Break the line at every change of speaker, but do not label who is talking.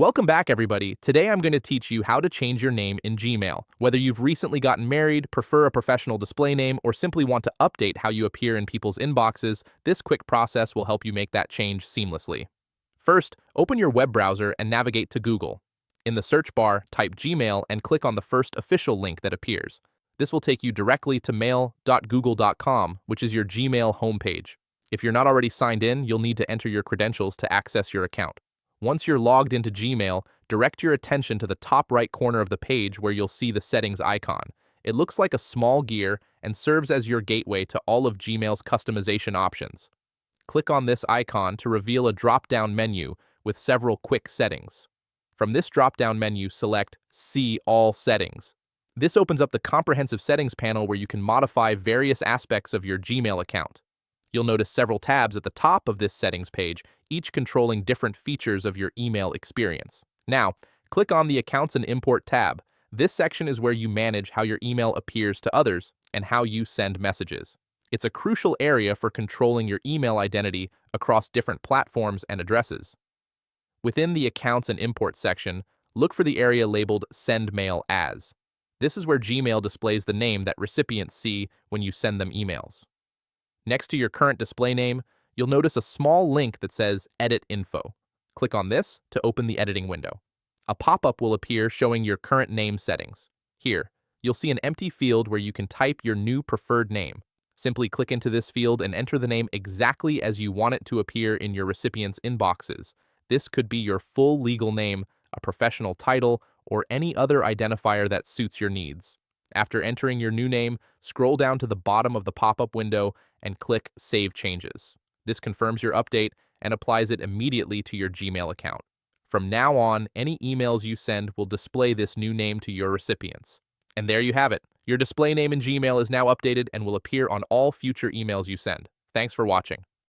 Welcome back, everybody. Today I'm going to teach you how to change your name in Gmail. Whether you've recently gotten married, prefer a professional display name, or simply want to update how you appear in people's inboxes, this quick process will help you make that change seamlessly. First, open your web browser and navigate to Google. In the search bar, type Gmail and click on the first official link that appears. This will take you directly to mail.google.com, which is your Gmail homepage. If you're not already signed in, you'll need to enter your credentials to access your account. Once you're logged into Gmail, direct your attention to the top right corner of the page where you'll see the settings icon. It looks like a small gear and serves as your gateway to all of Gmail's customization options. Click on this icon to reveal a drop-down menu with several quick settings. From this drop-down menu, select See All Settings. This opens up the comprehensive settings panel where you can modify various aspects of your Gmail account. You'll notice several tabs at the top of this settings page, each controlling different features of your email experience. Now, click on the Accounts and Import tab. This section is where you manage how your email appears to others and how you send messages. It's a crucial area for controlling your email identity across different platforms and addresses. Within the Accounts and Import section, look for the area labeled Send Mail As. This is where Gmail displays the name that recipients see when you send them emails. Next to your current display name, you'll notice a small link that says Edit Info. Click on this to open the editing window. A pop-up will appear showing your current name settings. Here, you'll see an empty field where you can type your new preferred name. Simply click into this field and enter the name exactly as you want it to appear in your recipients' inboxes. This could be your full legal name, a professional title, or any other identifier that suits your needs. After entering your new name, scroll down to the bottom of the pop-up window and click Save Changes. This confirms your update and applies it immediately to your Gmail account. From now on, any emails you send will display this new name to your recipients. And there you have it. Your display name in Gmail is now updated and will appear on all future emails you send. Thanks for watching.